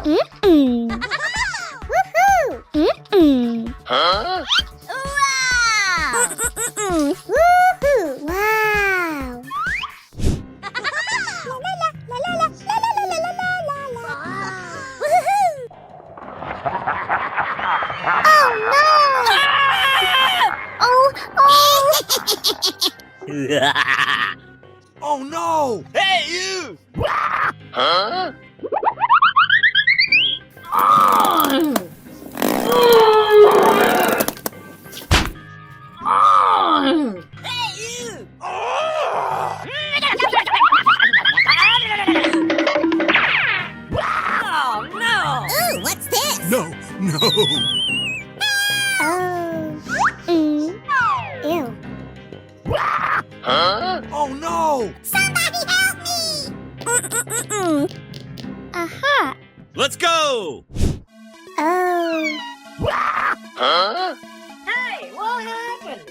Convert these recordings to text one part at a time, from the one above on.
Huh? Wow! Oh no! Hey, you! Huh? Oh no! Ooh, what's this? No, no! Ew. Huh? Oh no! Somebody help me! Aha! Let's go! Oh. Huh? Hey, what happened?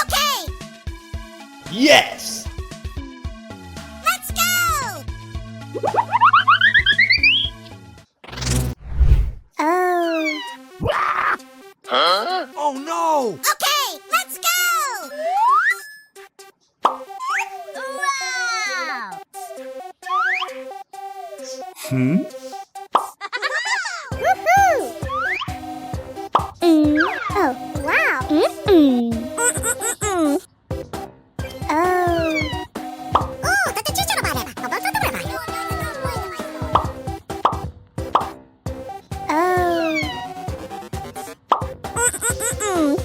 Okay, Yes! let's go! Oh. Huh? Oh no! Okay, let's go! Wow! Hmm? Woohoo! Oh, wow! Oh. Oh,だってちっちゃなバレー。ババババババ。Oh. Woohoo!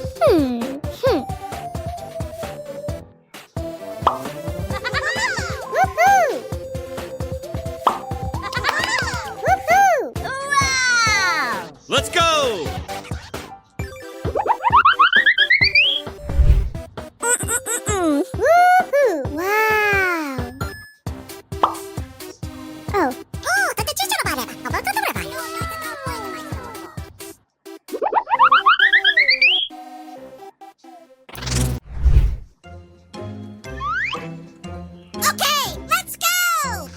Woohoo! Wow! Let's go! Woohoo! Wow! Oh. Oh, だってちっちゃなバレー。バババババ。Okay, let's go!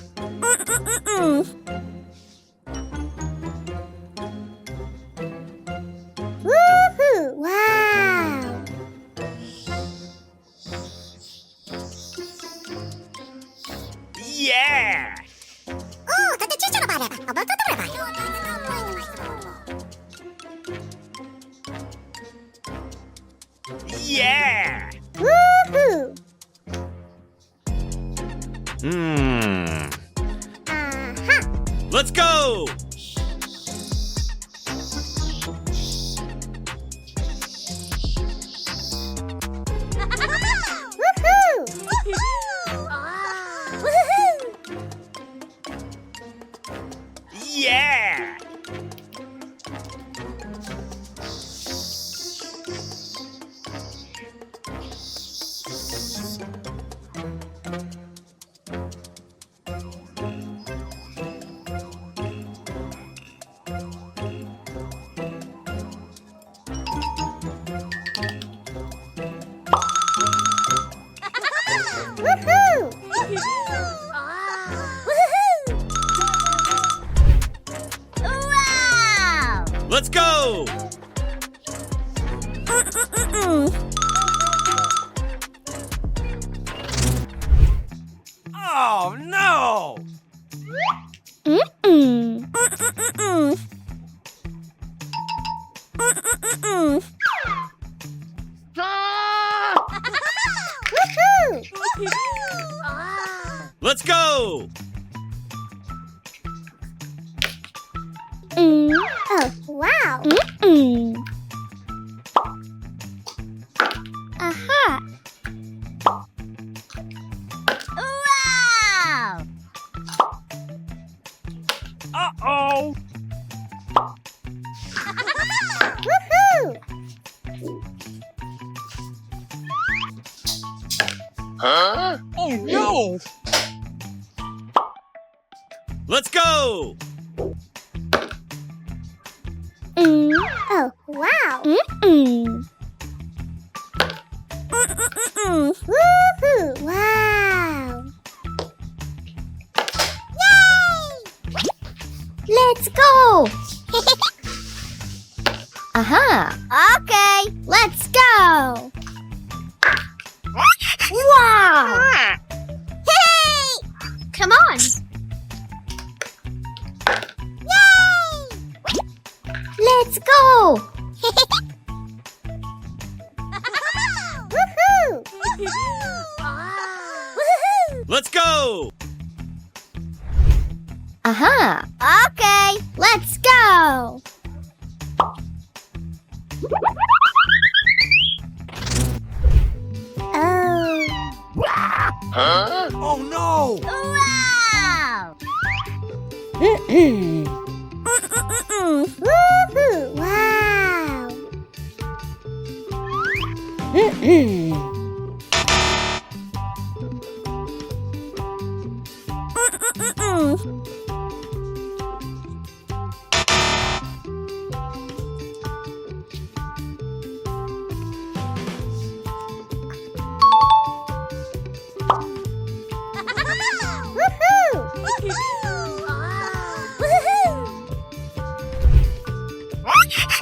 Woohoo! Wow! Yeah! Oh, だってちっちゃなバレー。バババババ。Yeah! Woohoo! Hmm. Aha! Let's go! Woohoo! Woohoo! Yeah! Woohoo! Wow! Let's go! Oh no! Woohoo! Let's go! Oh, wow! Aha! Wow! Uh-oh! Woohoo! Huh? Oh no! Let's go! Oh, wow! Woohoo! Aha! Okay, let's go! Wow! Hey! Come on! Yay! Let's go! Woohoo! Woohoo! Let's go! Aha! Okay, let's go! Oh! Huh? Oh no! Wow! Woohoo! Wow!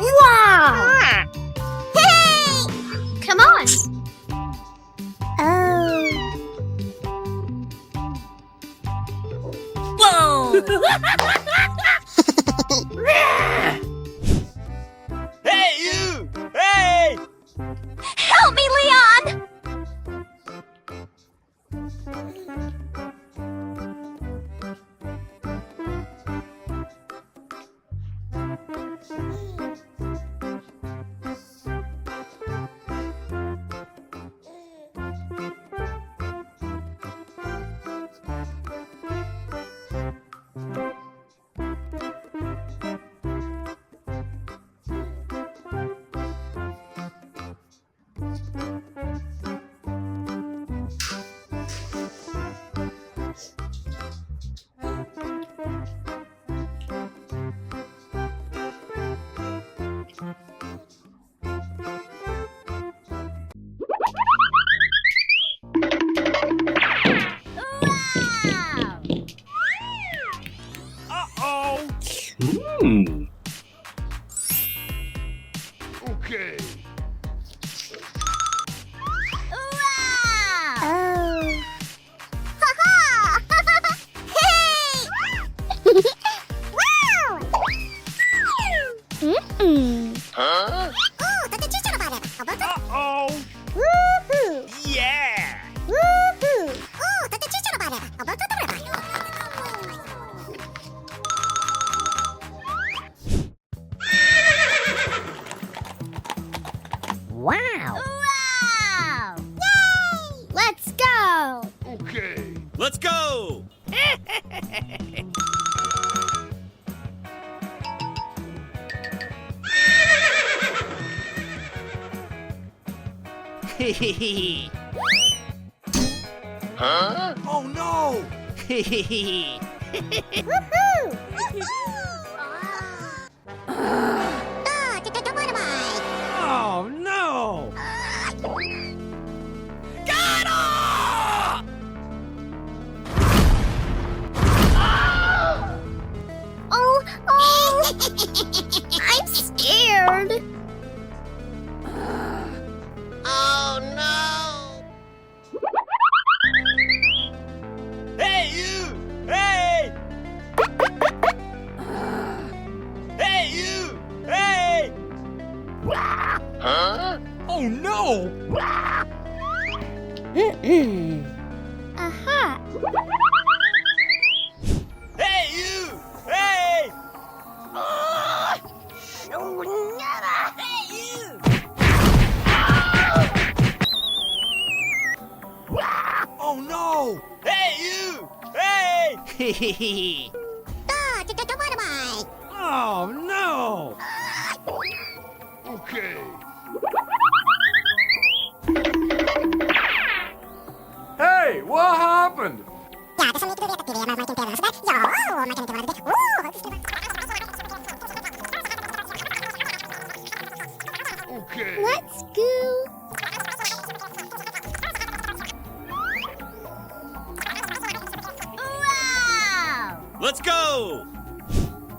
Wow! Hey! Come on! Oh! Whoa! Hey, you! Hey! Help me, Leon! Uh-oh! Okay. Wow! Oh! Ha-ha! Hey! Wow! Huh? Oh, that's a teacher about it. Uh-oh! Woohoo! Yeah! Woohoo! Oh, that's a teacher about it. Wow! Wow! Yay! Let's go! Okay. Let's go! Huh? Oh no! Woohoo! Oh no! Oh, oh! I'm scared. Oh no! Hey, you! Hey! Hey, you! Hey! Huh? Oh no! Aha! Hey, you! Hey! Oh no! Hey, you! Hey! Oh no! Okay. Hey, what happened? Okay. Let's go. Wow! Let's go!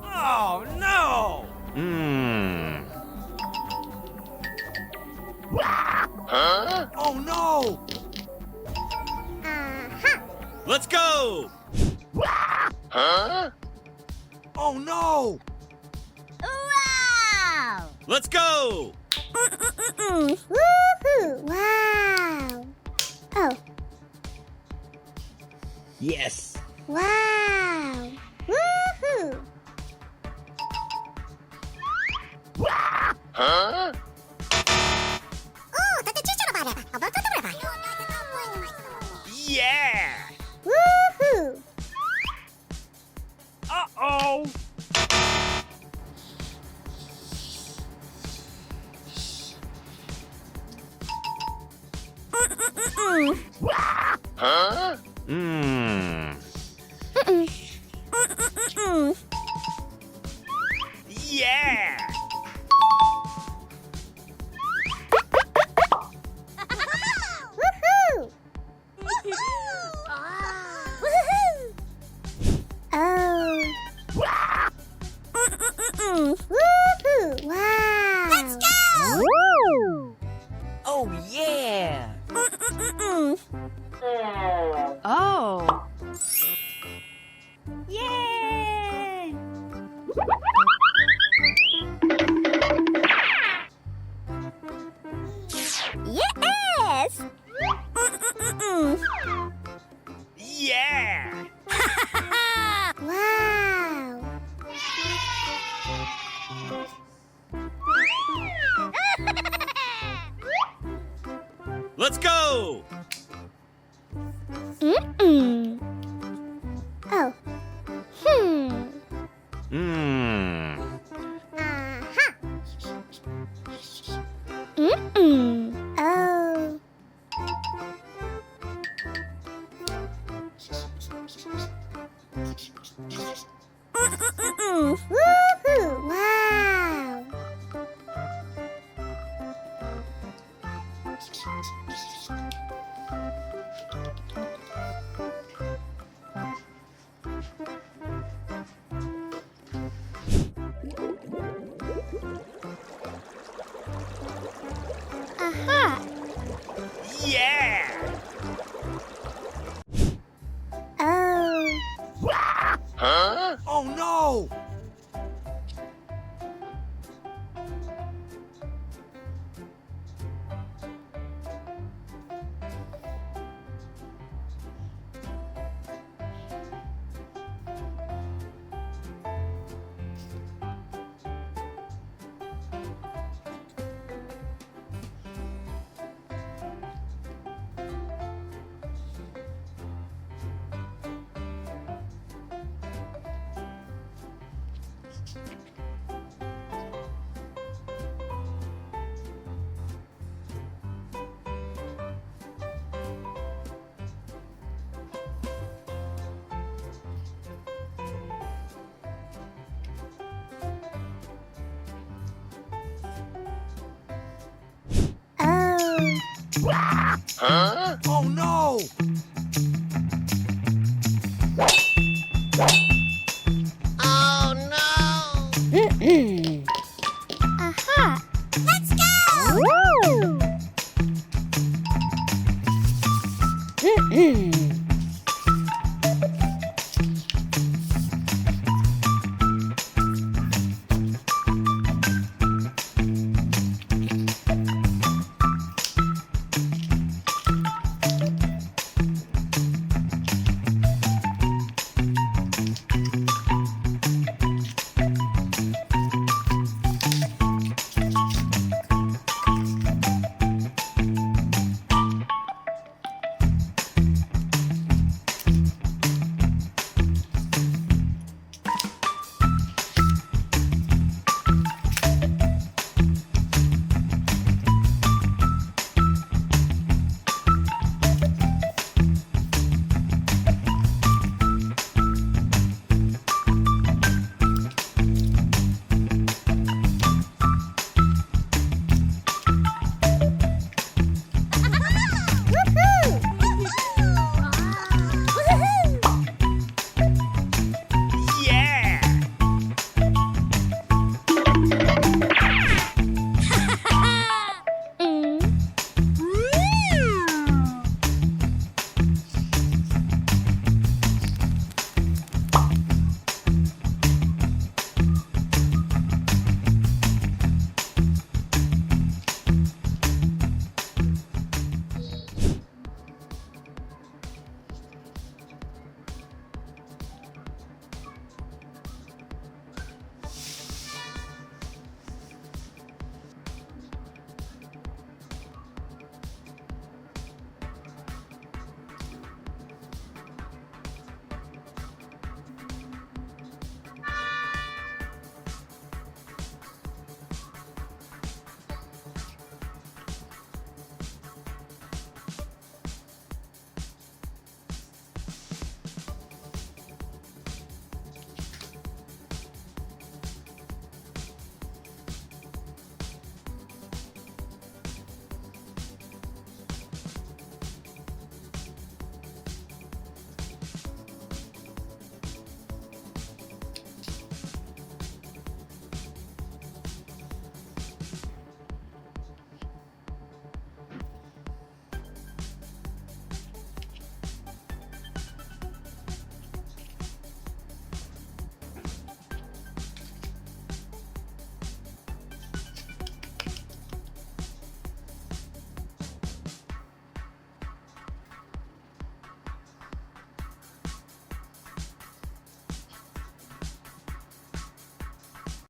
Oh no! Huh? Oh no! 아하. Let's go! Huh? Oh no! 와우. Let's go! 우후. 와우. 오. Yes! 와우. 우후. Huh? 오, 다들 칠처럼 말해봐. 뭘 쳐다보라. Yeah! 우후. Uh-oh! Huh? Yeah! 우후. 우후. 우후. 와우. Let's go. Oh, yeah! Oh. Yay! Yes. Yeah! wow. Let's go! Oh. Aha. Oh. Woohoo! Wow. Aha. Yeah! Oh. Huh? Oh no! Oh. Huh? Oh no! Aha. Let's go. Woo.